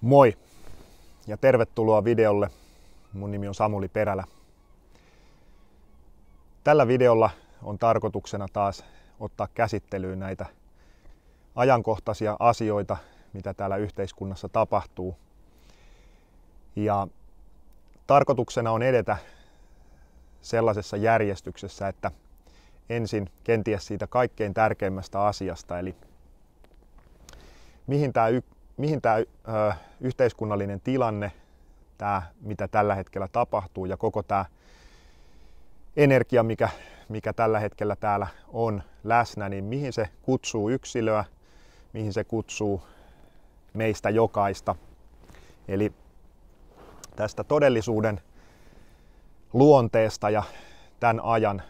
Moi ja tervetuloa videolle. Mun nimi on Samuli Perälä. Tällä videolla on tarkoituksena taas ottaa käsittelyyn näitä ajankohtaisia asioita, mitä täällä yhteiskunnassa tapahtuu. Ja tarkoituksena on edetä sellaisessa järjestyksessä, että ensin kenties siitä kaikkein tärkeimmästä asiasta, eli mihin tämä yhteiskunnallinen tilanne, tämä mitä tällä hetkellä tapahtuu ja koko tämä energia, mikä tällä hetkellä täällä on läsnä, niin mihin se kutsuu yksilöä, mihin se kutsuu meistä jokaista. Eli tästä todellisuuden luonteesta ja tämän ajan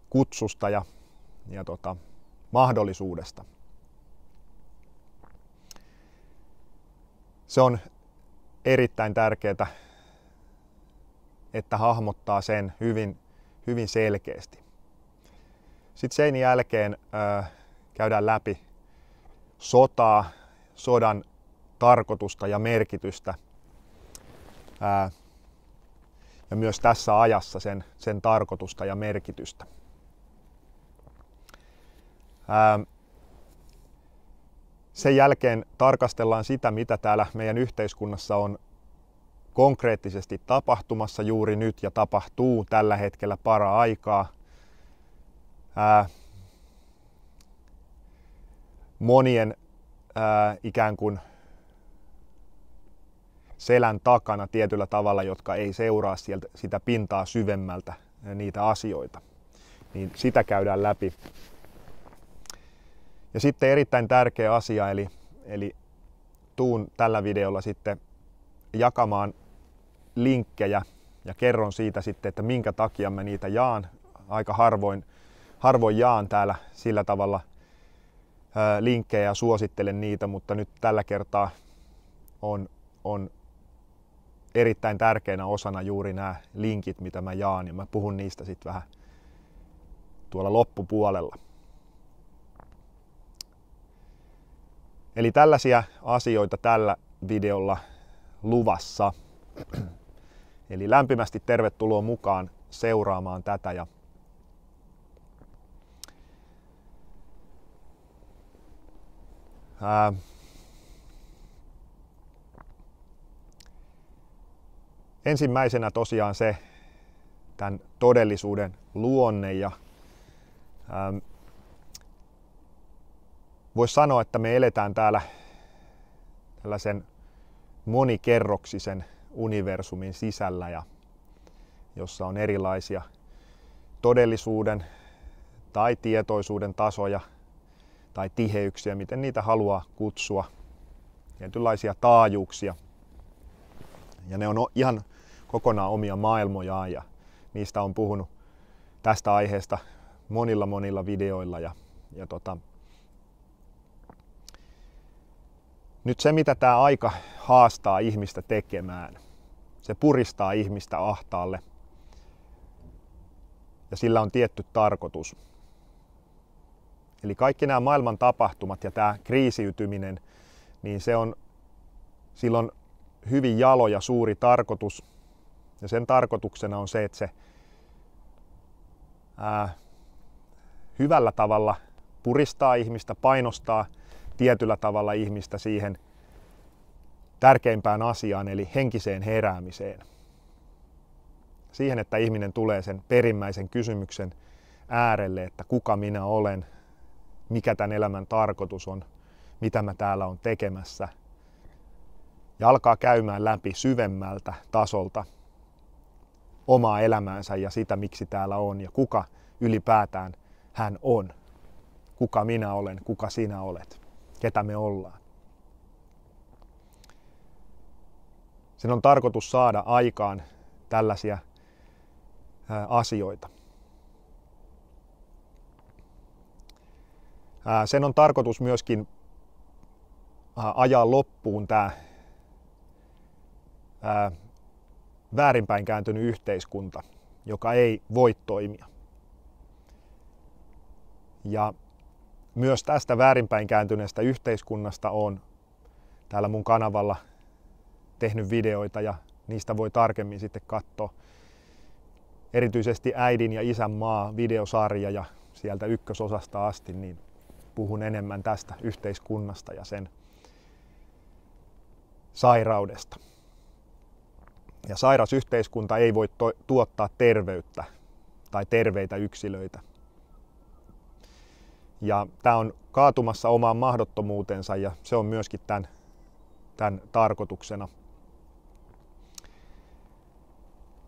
kutsusta ja mahdollisuudesta. Se on erittäin tärkeää, että hahmottaa sen hyvin selkeästi. Sitten sen jälkeen käydään läpi sotaa, sodan tarkoitusta ja merkitystä ja myös tässä ajassa sen tarkoitusta ja merkitystä. Sen jälkeen tarkastellaan sitä, mitä täällä meidän yhteiskunnassa on konkreettisesti tapahtumassa juuri nyt ja tapahtuu tällä hetkellä para-aikaa. Monien ikään kuin selän takana tietyllä tavalla, jotka ei seuraa sitä pintaa syvemmältä niitä asioita. Niin sitä käydään läpi. Ja sitten erittäin tärkeä asia, eli tuun tällä videolla sitten jakamaan linkkejä ja kerron siitä sitten, että minkä takia mä niitä jaan. Aika harvoin jaan täällä sillä tavalla linkkejä ja suosittelen niitä, mutta nyt tällä kertaa on erittäin tärkeänä osana juuri nämä linkit, mitä mä jaan, ja mä puhun niistä sitten vähän tuolla loppupuolella. Eli tällaisia asioita tällä videolla luvassa. Eli lämpimästi tervetuloa mukaan seuraamaan tätä. Ja ensimmäisenä tosiaan se tämän todellisuuden luonne ja voisi sanoa, että me eletään täällä tällaisen monikerroksisen universumin sisällä, ja jossa on erilaisia todellisuuden tai tietoisuuden tasoja tai tiheyksiä, miten niitä haluaa kutsua, tietynlaisia taajuuksia. Ja ne on ihan kokonaan omia maailmojaan, ja niistä on puhunut tästä aiheesta monilla videoilla. Nyt se, mitä tämä aika haastaa ihmistä tekemään, se puristaa ihmistä ahtaalle ja sillä on tietty tarkoitus. Eli kaikki nämä maailman tapahtumat ja tämä kriisiytyminen, niin sillä on hyvin jalo ja suuri tarkoitus. Ja sen tarkoituksena on se, että se hyvällä tavalla puristaa ihmistä, painostaa tietyllä tavalla ihmistä siihen tärkeimpään asiaan, eli henkiseen heräämiseen. Siihen, että ihminen tulee sen perimmäisen kysymyksen äärelle, että kuka minä olen, mikä tämän elämän tarkoitus on, mitä mä täällä on tekemässä. Ja alkaa käymään läpi syvemmältä tasolta omaa elämäänsä ja sitä, miksi täällä on ja kuka ylipäätään hän on. Kuka minä olen, kuka sinä olet, ketä me ollaan. Sen on tarkoitus saada aikaan tällaisia asioita. Sen on tarkoitus myöskin ajaa loppuun tämä väärinpäin kääntynyt yhteiskunta, joka ei voi toimia. Ja myös tästä väärinpäin kääntyneestä yhteiskunnasta on täällä mun kanavalla tehnyt videoita ja niistä voi tarkemmin sitten katsoa. Erityisesti Äidin ja isän maa -videosarja ja sieltä ykkösosasta asti niin puhun enemmän tästä yhteiskunnasta ja sen sairaudesta. Ja sairas yhteiskunta ei voi tuottaa terveyttä tai terveitä yksilöitä. Ja tämä on kaatumassa omaan mahdottomuutensa ja se on myöskin tämän tarkoituksena.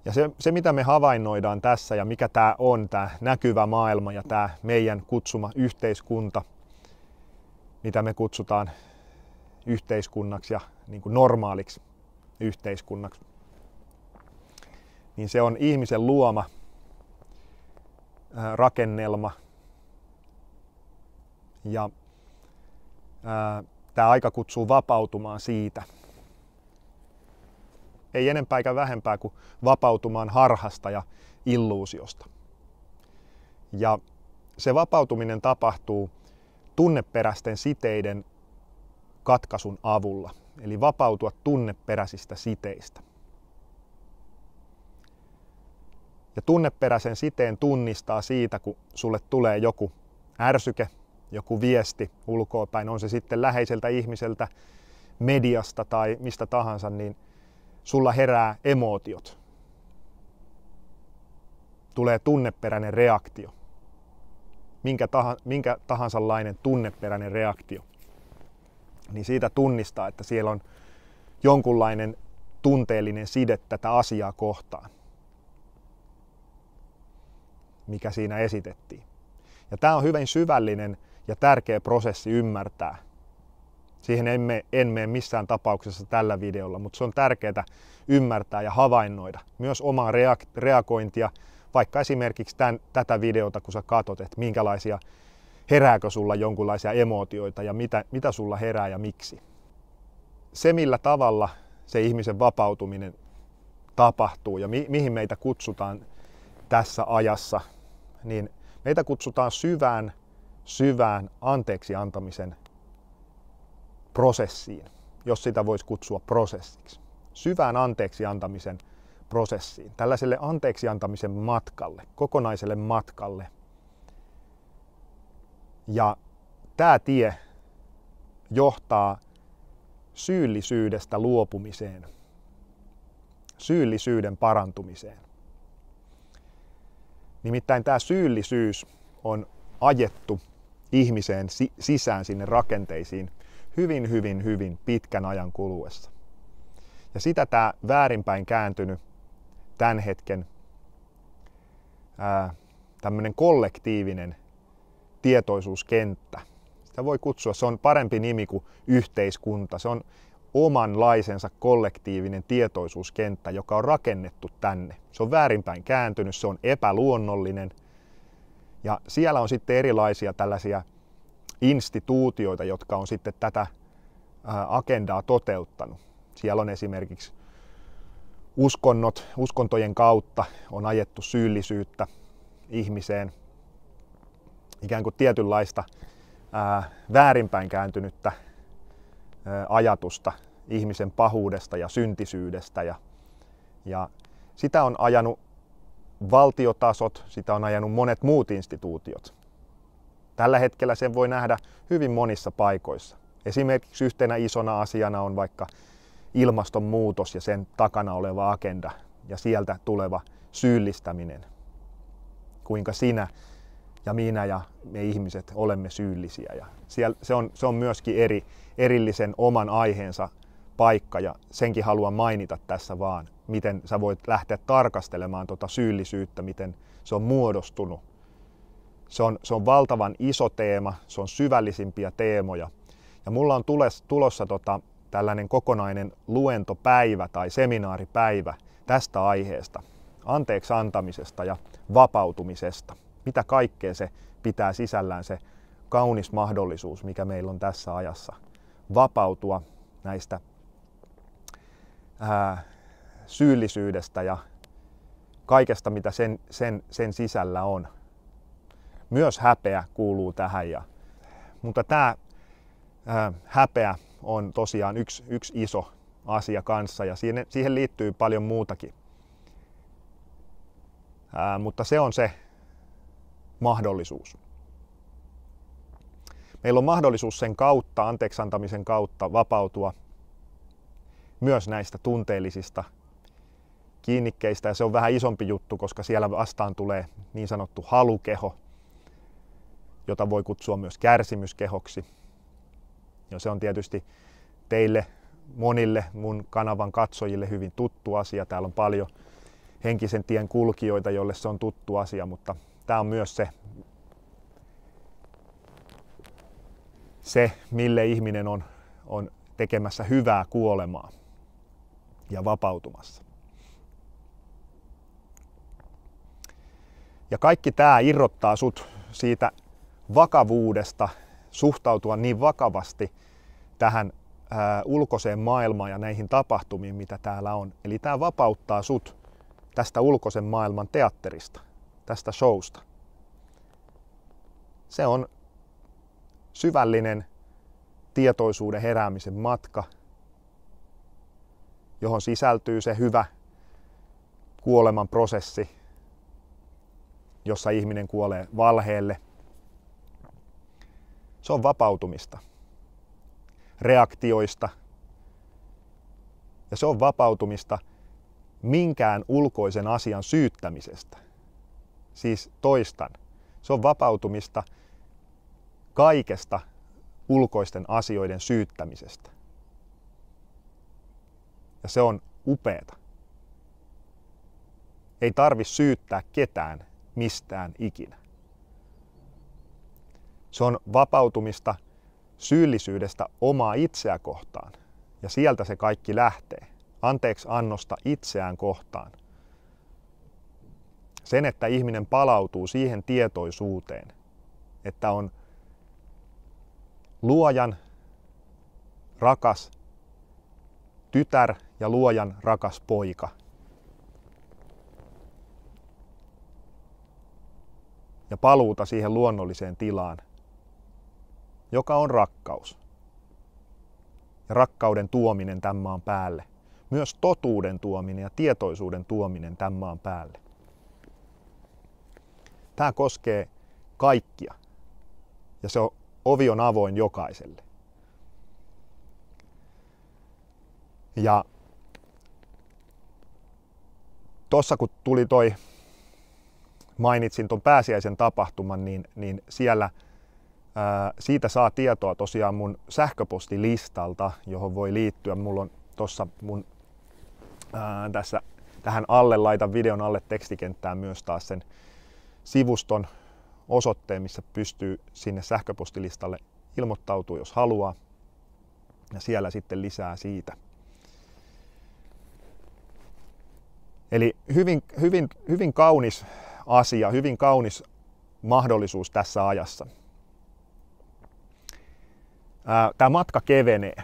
Ja se mitä me havainnoidaan tässä ja mikä tämä on, tämä näkyvä maailma ja tämä meidän kutsuma yhteiskunta, mitä me kutsutaan yhteiskunnaksi ja niin kuin normaaliksi yhteiskunnaksi, niin se on ihmisen luoma rakennelma. Ja tämä aika kutsuu vapautumaan siitä. Ei enempää eikä vähempää kuin vapautumaan harhasta ja illuusiosta. Ja se vapautuminen tapahtuu tunneperäisten siteiden katkaisun avulla. Eli vapautua tunneperäisistä siteistä. Ja tunneperäisen siteen tunnistaa siitä, kun sulle tulee joku ärsyke, joku viesti ulkoapäin, on se sitten läheiseltä ihmiseltä, mediasta tai mistä tahansa, niin sulla herää emootiot. Tulee tunneperäinen reaktio. Minkä tahansa-lainen tunneperäinen reaktio. Niin siitä tunnistaa, että siellä on jonkunlainen tunteellinen side tätä asiaa kohtaan, mikä siinä esitettiin. Ja tämä on hyvin syvällinen ja tärkeä prosessi ymmärtää. Siihen en mene missään tapauksessa tällä videolla, mutta se on tärkeää ymmärtää ja havainnoida myös omaa reagointia, vaikka esimerkiksi tätä videota, kun sä katsot, että minkälaisia, herääkö sulla jonkinlaisia emootioita ja mitä sulla herää ja miksi. Se, millä tavalla se ihmisen vapautuminen tapahtuu ja mihin meitä kutsutaan tässä ajassa, niin meitä kutsutaan syvään anteeksi antamisen prosessiin, jos sitä voisi kutsua prosessiksi. Syvään anteeksi antamisen prosessiin, tällaiselle anteeksi antamisen matkalle, kokonaiselle matkalle. Ja tämä tie johtaa syyllisyydestä luopumiseen, syyllisyyden parantumiseen. Nimittäin tämä syyllisyys on ajettu ihmiseen sisään sinne rakenteisiin hyvin pitkän ajan kuluessa. Ja sitä tämä väärinpäin kääntynyt tämän hetken tämmöinen kollektiivinen tietoisuuskenttä. Sitä voi kutsua, se on parempi nimi kuin yhteiskunta. Se on omanlaisensa kollektiivinen tietoisuuskenttä, joka on rakennettu tänne. Se on väärinpäin kääntynyt, se on epäluonnollinen. Ja siellä on sitten erilaisia tällaisia instituutioita, jotka on sitten tätä agendaa toteuttanut. Siellä on esimerkiksi uskontojen kautta on ajettu syyllisyyttä ihmiseen, ikään kuin tietynlaista väärinpäin kääntynyttä ajatusta ihmisen pahuudesta ja syntisyydestä. Ja sitä on ajanut valtiotasot, sitä on ajanut monet muut instituutiot. Tällä hetkellä sen voi nähdä hyvin monissa paikoissa. Esimerkiksi yhtenä isona asiana on vaikka ilmastonmuutos ja sen takana oleva agenda ja sieltä tuleva syyllistäminen. Kuinka sinä ja minä ja me ihmiset olemme syyllisiä. Ja se on myöskin erillisen oman aiheensa paikka ja senkin haluan mainita tässä vaan, miten sä voit lähteä tarkastelemaan tuota syyllisyyttä, miten se on muodostunut. Se on valtavan iso teema, se on syvällisimpiä teemoja. Ja mulla on tulossa tällainen kokonainen luentopäivä tai seminaaripäivä tästä aiheesta, anteeksi antamisesta ja vapautumisesta. Mitä kaikkea se pitää sisällään, se kaunis mahdollisuus, mikä meillä on tässä ajassa. Vapautua näistä syyllisyydestä ja kaikesta, mitä sen sisällä on. Myös häpeä kuuluu tähän. Mutta tämä häpeä on tosiaan yksi iso asia kanssa ja siihen liittyy paljon muutakin. Mutta se on se mahdollisuus. Meillä on mahdollisuus sen kautta, anteeksi antamisen kautta, vapautua myös näistä tunteellisista kiinnikkeistä. Ja se on vähän isompi juttu, koska siellä vastaan tulee niin sanottu halukeho, jota voi kutsua myös kärsimyskehoksi. Ja se on tietysti teille monille mun kanavan katsojille hyvin tuttu asia. Täällä on paljon henkisen tien kulkijoita, joille se on tuttu asia, mutta tämä on myös se mille ihminen on tekemässä hyvää kuolemaa ja vapautumassa. Ja kaikki tämä irrottaa sut siitä vakavuudesta suhtautua niin vakavasti tähän ulkoiseen maailmaan ja näihin tapahtumiin, mitä täällä on. Eli tämä vapauttaa sut tästä ulkoisen maailman teatterista, tästä showsta. Se on syvällinen tietoisuuden heräämisen matka, johon sisältyy se hyvä kuoleman prosessi, jossa ihminen kuolee valheelle. Se on vapautumista reaktioista ja se on vapautumista minkään ulkoisen asian syyttämisestä. Siis toistan, se on vapautumista kaikesta ulkoisten asioiden syyttämisestä. Ja se on upeata. Ei tarvitse syyttää ketään mistään ikinä. Se on vapautumista syyllisyydestä omaa itseä kohtaan. Ja sieltä se kaikki lähtee. Anteeksi annosta itseään kohtaan. Sen, että ihminen palautuu siihen tietoisuuteen, että on Luojan rakas tytär ja Luojan rakas poika. Ja paluuta siihen luonnolliseen tilaan, joka on rakkaus. Ja rakkauden tuominen tämän maan päälle. Myös totuuden tuominen ja tietoisuuden tuominen tämän maan päälle. Tämä koskee kaikkia. Ja se ovi on avoin jokaiselle. Ja tuossa kun tuli mainitsin ton pääsiäisen tapahtuman, niin siellä siitä saa tietoa tosiaan mun sähköpostilistalta, johon voi liittyä. Mulla on tuossa mun tässä tähän alle, laitan videon alle tekstikenttään myös taas sen sivuston osoitteen, missä pystyy sinne sähköpostilistalle ilmoittautua, jos haluaa. Ja siellä sitten lisää siitä. Eli hyvin kaunis asia, hyvin kaunis mahdollisuus tässä ajassa. Tämä matka kevenee.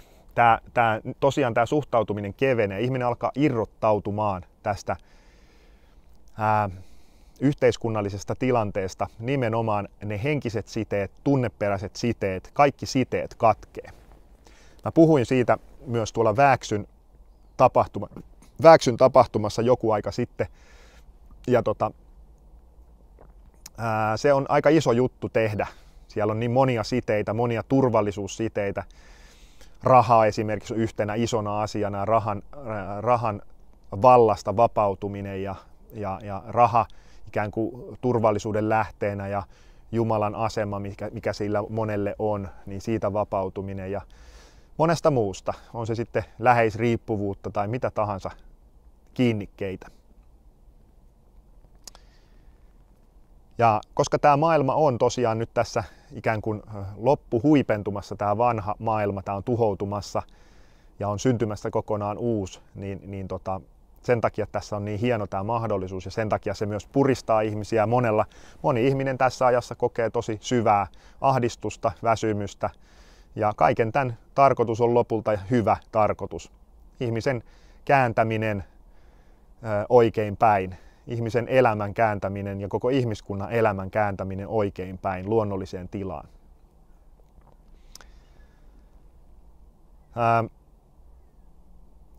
Tosiaan tämä suhtautuminen kevenee. Ihminen alkaa irrottautumaan tästä yhteiskunnallisesta tilanteesta. Nimenomaan ne henkiset siteet, tunneperäiset siteet, kaikki siteet katkee. Mä puhuin siitä myös tuolla Vääksyn tapahtumassa joku aika sitten. Ja se on aika iso juttu tehdä. Siellä on niin monia siteitä, monia turvallisuussiteitä. Raha esimerkiksi yhtenä isona asiana, rahan vallasta vapautuminen ja raha ikään kuin turvallisuuden lähteenä ja Jumalan asema, mikä sillä monelle on, niin siitä vapautuminen ja monesta muusta. On se sitten läheisriippuvuutta tai mitä tahansa kiinnikkeitä. Ja koska tämä maailma on tosiaan nyt tässä ikään kuin loppuhuipentumassa, tämä vanha maailma, tämä on tuhoutumassa ja on syntymässä kokonaan uusi, niin sen takia tässä on niin hieno tämä mahdollisuus ja sen takia se myös puristaa ihmisiä. Moni ihminen tässä ajassa kokee tosi syvää ahdistusta, väsymystä ja kaiken tämän tarkoitus on lopulta hyvä tarkoitus. Ihmisen kääntäminen oikein päin. Ihmisen elämän kääntäminen ja koko ihmiskunnan elämän kääntäminen oikein päin luonnolliseen tilaan.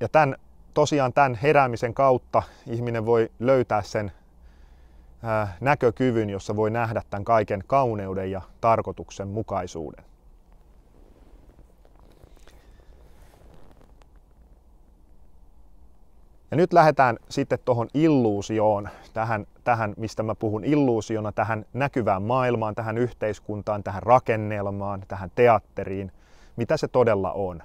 Ja tosiaan tämän heräämisen kautta ihminen voi löytää sen näkökyvyn, jossa voi nähdä tämän kaiken kauneuden ja tarkoituksenmukaisuuden. Ja nyt lähdetään sitten tuohon illuusioon, tähän mistä mä puhun illuusiona, tähän näkyvään maailmaan, tähän yhteiskuntaan, tähän rakennelmaan, tähän teatteriin, mitä se todella on.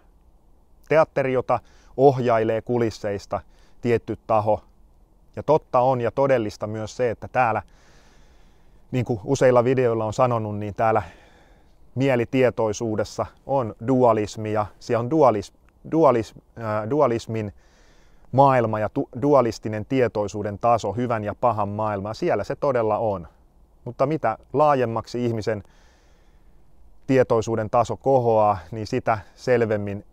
Teatteri, jota ohjailee kulisseista tietty taho. Ja totta on ja todellista myös se, että täällä, niin kuin useilla videoilla on sanonut, niin täällä mielitietoisuudessa on dualismi ja siellä on dualismin maailma ja dualistinen tietoisuuden taso, hyvän ja pahan maailma. Siellä se todella on. Mutta mitä laajemmaksi ihmisen tietoisuuden taso kohoaa, niin sitä selvemmin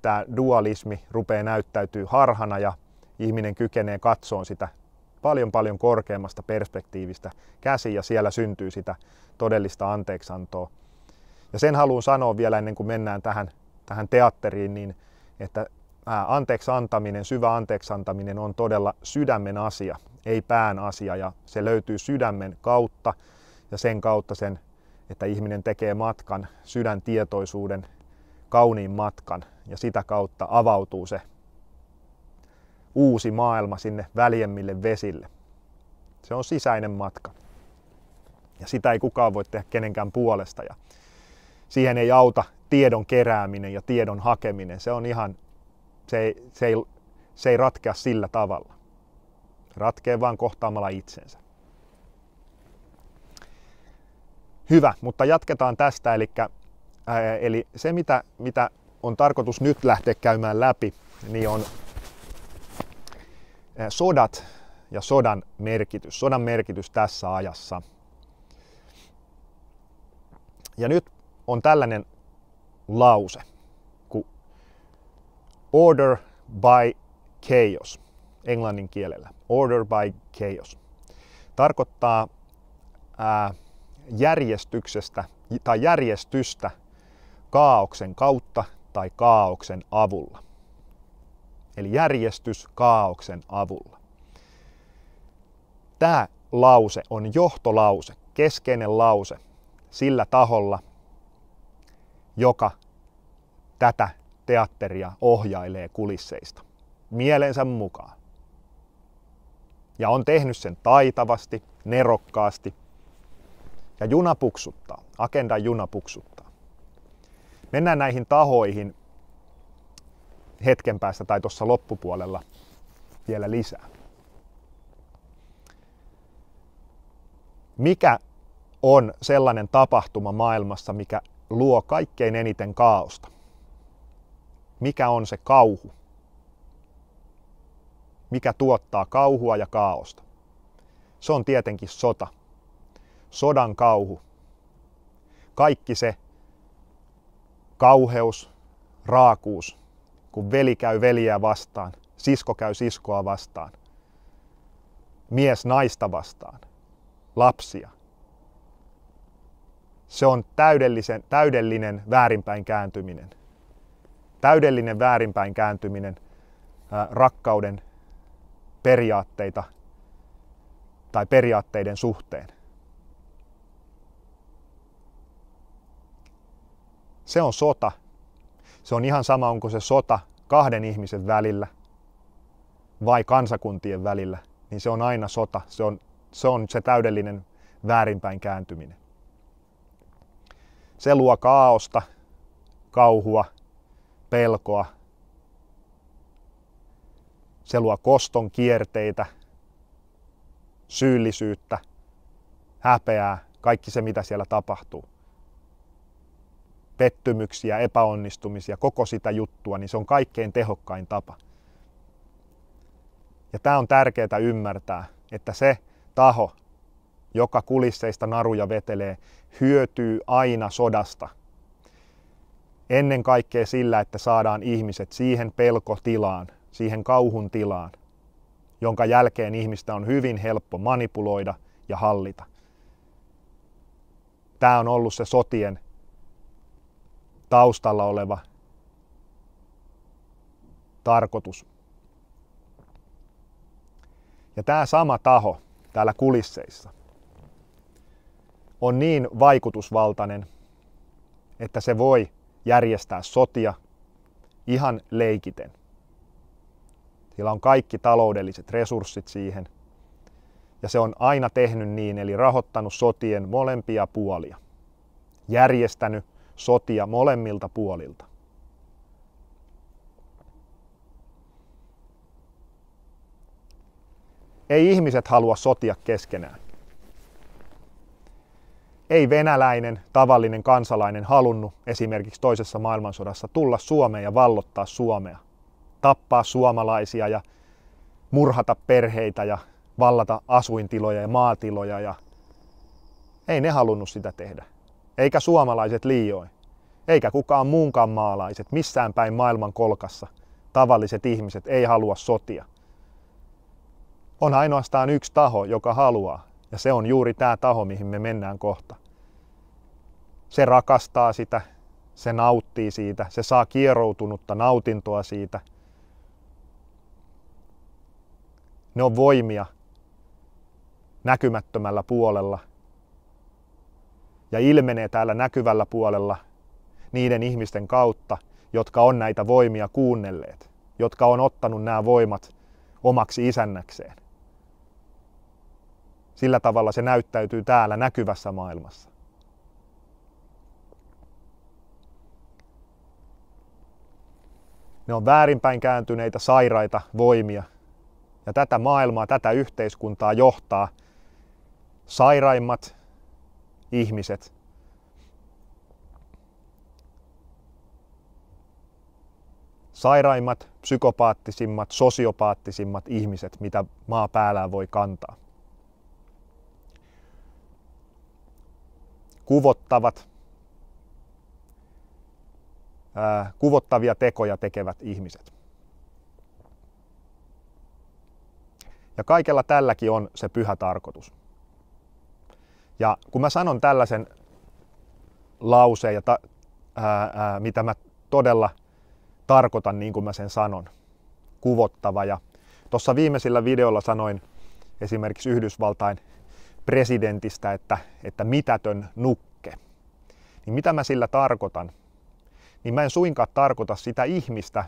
tämä dualismi rupeaa näyttäytyy harhana ja ihminen kykenee katsomaan sitä paljon korkeammasta perspektiivistä käsin ja siellä syntyy sitä todellista anteeksantoa. Ja sen haluan sanoa vielä ennen kuin mennään tähän teatteriin, niin että anteeksantaminen, syvä anteeksantaminen on todella sydämen asia, ei pään asia ja se löytyy sydämen kautta ja sen kautta että ihminen tekee matkan, sydäntietoisuuden, kauniin matkan ja sitä kautta avautuu se uusi maailma sinne väljemmille vesille. Se on sisäinen matka ja sitä ei kukaan voi tehdä kenenkään puolesta ja siihen ei auta tiedon kerääminen ja tiedon hakeminen. Se on ihan, se ei ratkea sillä tavalla. Ratkee vaan kohtaamalla itsensä. Hyvä, mutta jatketaan tästä. Eli se, mitä on tarkoitus nyt lähteä käymään läpi, niin on sodat ja sodan merkitys tässä ajassa. Ja nyt on tällainen lause kuin order by chaos englannin kielellä. Order by chaos. Tarkoittaa järjestyksestä tai järjestystä kaaoksen kautta tai kaaoksen avulla. Eli järjestys kaaoksen avulla. Tämä lause on johtolause, keskeinen lause sillä taholla, joka tätä teatteria ohjailee kulisseista mielensä mukaan. Ja on tehnyt sen taitavasti, nerokkaasti. Ja juna puksuttaa, agendan juna puksuttaa. Mennään näihin tahoihin hetken päästä tai tuossa loppupuolella vielä lisää. Mikä on sellainen tapahtuma maailmassa, mikä luo kaikkein eniten kaaosta? Mikä on se kauhu? Mikä tuottaa kauhua ja kaaosta? Se on tietenkin sota. Sodan kauhu. Kaikki se kauheus, raakuus, kun veli käy veliä vastaan, sisko käy siskoa vastaan, mies naista vastaan, lapsia. Se on täydellinen väärinpäin kääntyminen. Täydellinen väärinpäin kääntyminen rakkauden periaatteita tai periaatteiden suhteen. Se on sota. Se on ihan sama, onko se sota kahden ihmisen välillä vai kansakuntien välillä, niin se on aina sota. Se on se täydellinen väärinpäin kääntyminen. Se luo kaaosta, kauhua, pelkoa. Se luo koston kierteitä, syyllisyyttä, häpeää, kaikki se mitä siellä tapahtuu. Pettymyksiä, epäonnistumisia, koko sitä juttua, niin se on kaikkein tehokkain tapa. Ja tämä on tärkeää ymmärtää, että se taho, joka kulisseista naruja vetelee, hyötyy aina sodasta. Ennen kaikkea sillä, että saadaan ihmiset siihen pelkotilaan, siihen kauhun tilaan, jonka jälkeen ihmistä on hyvin helppo manipuloida ja hallita. Tämä on ollut se sotien taustalla oleva tarkoitus. Ja tämä sama taho täällä kulisseissa on niin vaikutusvaltainen, että se voi järjestää sotia ihan leikiten. Sillä on kaikki taloudelliset resurssit siihen. Ja se on aina tehnyt niin, eli rahoittanut sotien molempia puolia. Järjestänyt sotia molemmilta puolilta. Ei ihmiset halua sotia keskenään. Ei venäläinen, tavallinen kansalainen halunnut esimerkiksi toisessa maailmansodassa tulla Suomeen ja vallottaa Suomea. Tappaa suomalaisia ja murhata perheitä ja vallata asuintiloja ja maatiloja. Ja ei ne halunnut sitä tehdä. Eikä suomalaiset liioin. Eikä kukaan muunkaan maalaiset missään päin maailman kolkassa. Tavalliset ihmiset ei halua sotia. On ainoastaan yksi taho, joka haluaa. Ja se on juuri tämä taho, mihin me mennään kohta. Se rakastaa sitä, se nauttii siitä, se saa kieroutunutta nautintoa siitä. Ne on voimia näkymättömällä puolella ja ilmenee täällä näkyvällä puolella niiden ihmisten kautta, jotka on näitä voimia kuunnelleet, jotka on ottanut nämä voimat omaksi isännäkseen. Sillä tavalla se näyttäytyy täällä näkyvässä maailmassa. Ne on väärinpäin kääntyneitä, sairaita voimia. Ja tätä maailmaa, tätä yhteiskuntaa johtaa sairaimmat ihmiset. Sairaimmat, psykopaattisimmat, sosiopaattisimmat ihmiset, mitä maa päällään voi kantaa. Kuvottavia tekoja tekevät ihmiset. Ja kaikella tälläkin on se pyhä tarkoitus. Ja kun mä sanon tällaisen lauseen, mitä mä todella tarkoitan niin kuin mä sen sanon, kuvottava. Ja tuossa viimeisillä videolla sanoin esimerkiksi Yhdysvaltain presidentistä, että mitätön nukke. Niin mitä mä sillä tarkoitan? Niin mä en suinkaan tarkoita sitä ihmistä,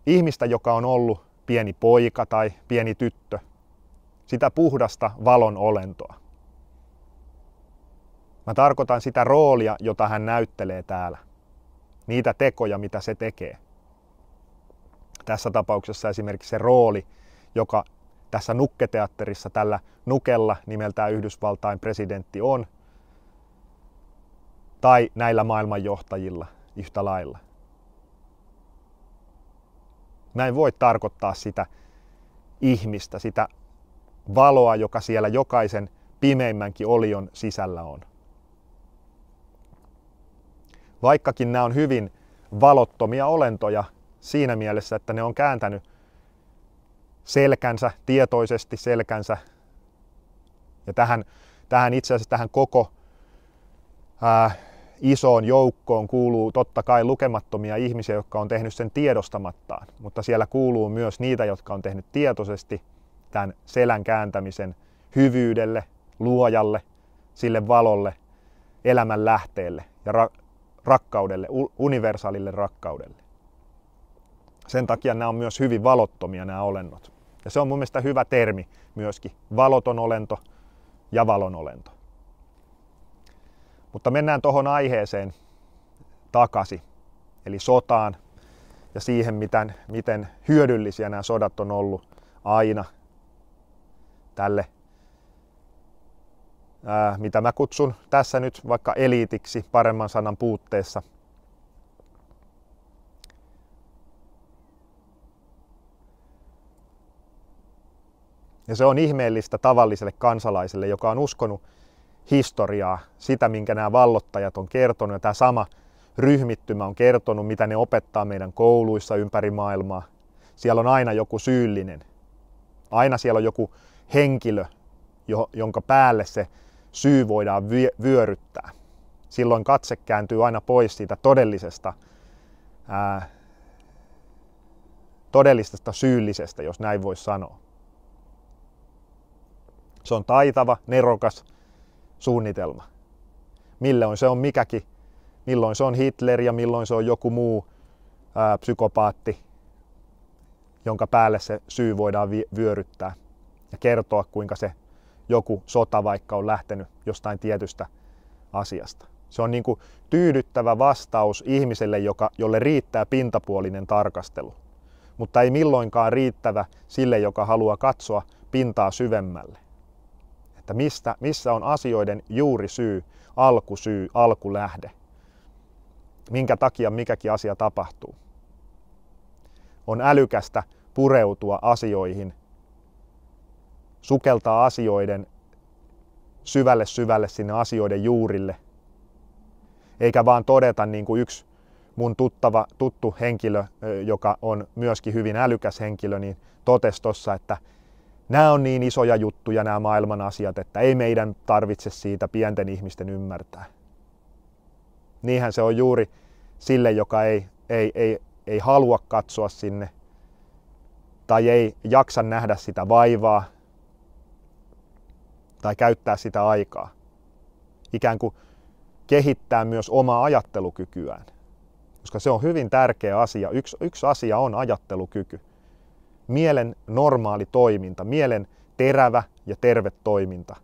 ihmistä, joka on ollut pieni poika tai pieni tyttö, sitä puhdasta valon olentoa. Mä tarkoitan sitä roolia, jota hän näyttelee täällä. Niitä tekoja, mitä se tekee. Tässä tapauksessa esimerkiksi se rooli, joka tässä nukketeatterissa tällä nukella nimeltään Yhdysvaltain presidentti on, tai näillä maailmanjohtajilla yhtä lailla. Mä en voi tarkoittaa sitä ihmistä, sitä valoa, joka siellä jokaisen pimeimmänkin olion sisällä on. Vaikkakin nämä on hyvin valottomia olentoja siinä mielessä, että ne on kääntänyt selkänsä, tietoisesti selkänsä. Ja tähän itse asiassa tähän koko isoon joukkoon kuuluu totta kai lukemattomia ihmisiä, jotka on tehnyt sen tiedostamattaan, mutta siellä kuuluu myös niitä, jotka on tehnyt tietoisesti tämän selän kääntämisen hyvyydelle, luojalle, sille valolle, elämän lähteelle ja rakkaudelle, universaalille rakkaudelle. Sen takia nämä on myös hyvin valottomia nämä olennot. Ja se on mun mielestä hyvä termi myöskin, valoton olento ja valon olento. Mutta mennään tuohon aiheeseen takaisin, eli sotaan ja siihen, miten hyödyllisiä nämä sodat on ollut aina tälle, mitä mä kutsun tässä nyt vaikka eliitiksi paremman sanan puutteessa. Ja se on ihmeellistä tavalliselle kansalaiselle, joka on uskonut historiaa, sitä minkä nämä vallottajat on kertonut ja tämä sama ryhmittymä on kertonut, mitä ne opettaa meidän kouluissa ympäri maailmaa. Siellä on aina joku syyllinen. Aina siellä on joku henkilö, jonka päälle se syy voidaan vyöryttää. Silloin katse kääntyy aina pois siitä todellisesta todellisesta syyllisestä, jos näin voisi sanoa. Se on taitava, nerokas suunnitelma. Milloin se on mikäkin, milloin se on Hitler ja milloin se on joku muu psykopaatti, jonka päälle se syy voidaan vyöryttää ja kertoa, kuinka se joku sota vaikka on lähtenyt jostain tietystä asiasta. Se on niin kuin tyydyttävä vastaus ihmiselle, jolle riittää pintapuolinen tarkastelu, mutta ei milloinkaan riittävä sille, joka haluaa katsoa pintaa syvemmälle. Että missä on asioiden juurisyy, alkusyy, alkulähde. Minkä takia mikäkin asia tapahtuu. On älykästä pureutua asioihin, sukeltaa asioiden syvälle sinne asioiden juurille, eikä vaan todeta niin kuin yksi mun tuttu henkilö, joka on myöskin hyvin älykäs henkilö, niin totesi tuossa, että nämä on niin isoja juttuja nämä maailman asiat, että ei meidän tarvitse siitä pienten ihmisten ymmärtää. Niinhän se on juuri sille, joka ei halua katsoa sinne tai ei jaksa nähdä sitä vaivaa tai käyttää sitä aikaa. Ikään kuin kehittää myös omaa ajattelukykyään, koska se on hyvin tärkeä asia. Yksi asia on ajattelukyky. Mielen normaali toiminta, mielen terävä ja terve toiminta.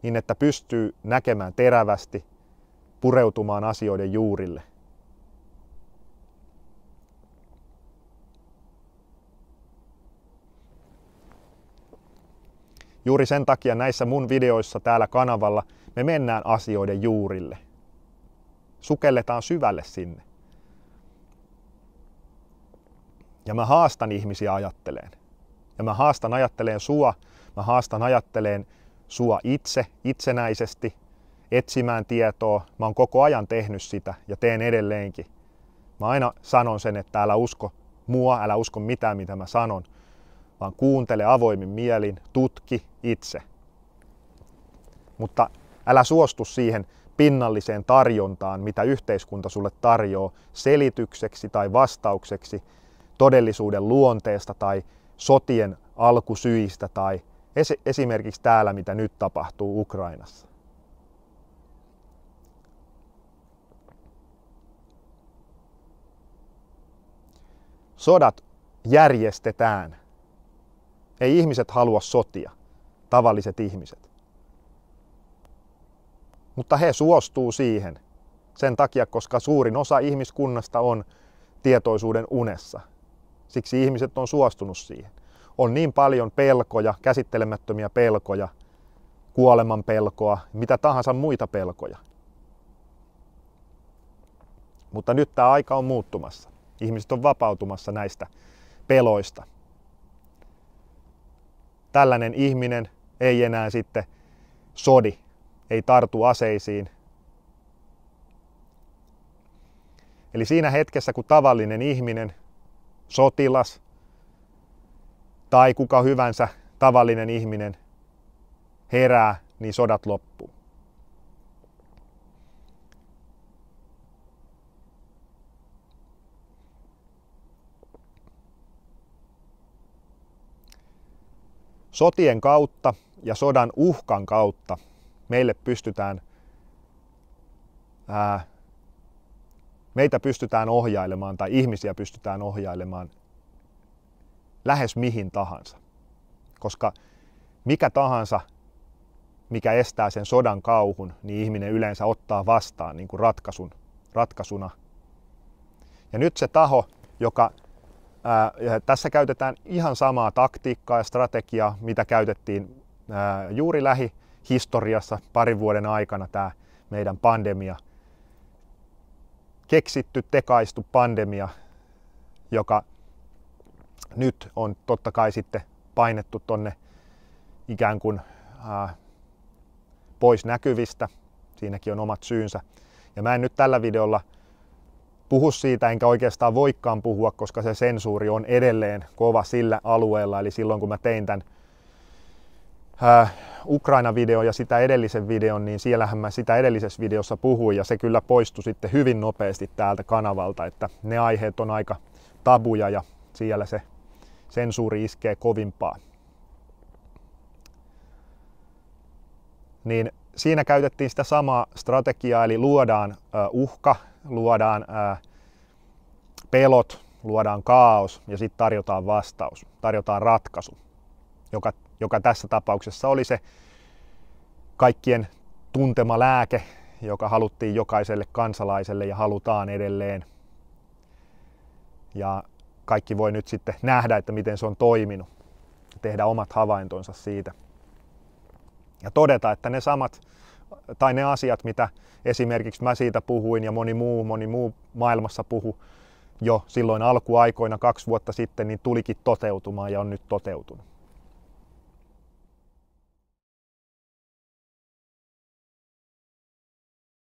Niin, että pystyy näkemään terävästi, pureutumaan asioiden juurille. Juuri sen takia näissä mun videoissa täällä kanavalla me mennään asioiden juurille. Sukelletaan syvälle sinne. Ja mä haastan ihmisiä ajatteleen. Ja mä haastan ajatteleen sua. Mä haastan ajatteleen sua itsenäisesti, etsimään tietoa. Mä oon koko ajan tehnyt sitä ja teen edelleenkin. Mä aina sanon sen, että älä usko mua, älä usko mitään, mitä mä sanon, vaan kuuntele avoimin mielin, tutki itse. Mutta älä suostu siihen pinnalliseen tarjontaan, mitä yhteiskunta sulle tarjoaa selitykseksi tai vastaukseksi todellisuuden luonteesta tai sotien alkusyistä tai esimerkiksi täällä, mitä nyt tapahtuu Ukrainassa. Sodat järjestetään. Ei ihmiset halua sotia, tavalliset ihmiset. Mutta he suostuu siihen sen takia, koska suurin osa ihmiskunnasta on tietoisuuden unessa. Siksi ihmiset on suostunut siihen. On niin paljon pelkoja, käsittelemättömiä pelkoja, kuoleman pelkoa, mitä tahansa muita pelkoja. Mutta nyt tämä aika on muuttumassa. Ihmiset on vapautumassa näistä peloista. Tällainen ihminen ei enää sitten sodi, ei tartu aseisiin. Eli siinä hetkessä, kun tavallinen ihminen, sotilas tai kuka hyvänsä tavallinen ihminen herää, niin sodat loppuu. Sotien kautta ja sodan uhkan kautta meitä pystytään ohjailemaan tai ihmisiä pystytään ohjailemaan lähes mihin tahansa. Koska mikä tahansa, mikä estää sen sodan kauhun, niin ihminen yleensä ottaa vastaan niin kuin ratkaisuna. Ja nyt se taho, joka tässä käytetään ihan samaa taktiikkaa ja strategiaa, mitä käytettiin juuri lähihistoriassa parin vuoden aikana, tämä meidän pandemia. Keksitty, tekaistu pandemia, joka nyt on totta kai sitten painettu tonne ikään kuin pois näkyvistä. Siinäkin on omat syynsä. Ja mä en nyt tällä videolla puhu siitä, enkä oikeastaan voikaan puhua, koska se sensuuri on edelleen kova sillä alueella. Eli silloin kun mä tein tämän Ukraina-video ja sitä edellisen videon, niin siellähän mä sitä edellisessä videossa puhuin ja se kyllä poistui sitten hyvin nopeasti täältä kanavalta, että ne aiheet on aika tabuja ja siellä se sensuuri iskee kovimpaa. Niin siinä käytettiin sitä samaa strategiaa, eli luodaan uhka, luodaan pelot, luodaan kaos ja sitten tarjotaan vastaus, tarjotaan ratkaisu, joka tässä tapauksessa oli se kaikkien tuntema lääke, joka haluttiin jokaiselle kansalaiselle ja halutaan edelleen. Ja kaikki voi nyt sitten nähdä, että miten se on toiminut, tehdä omat havaintonsa siitä. Ja todeta, että ne samat tai ne asiat, mitä esimerkiksi mä siitä puhuin ja moni muu maailmassa puhui jo silloin alkuaikoina 2 vuotta sitten, niin tulikin toteutumaan ja on nyt toteutunut.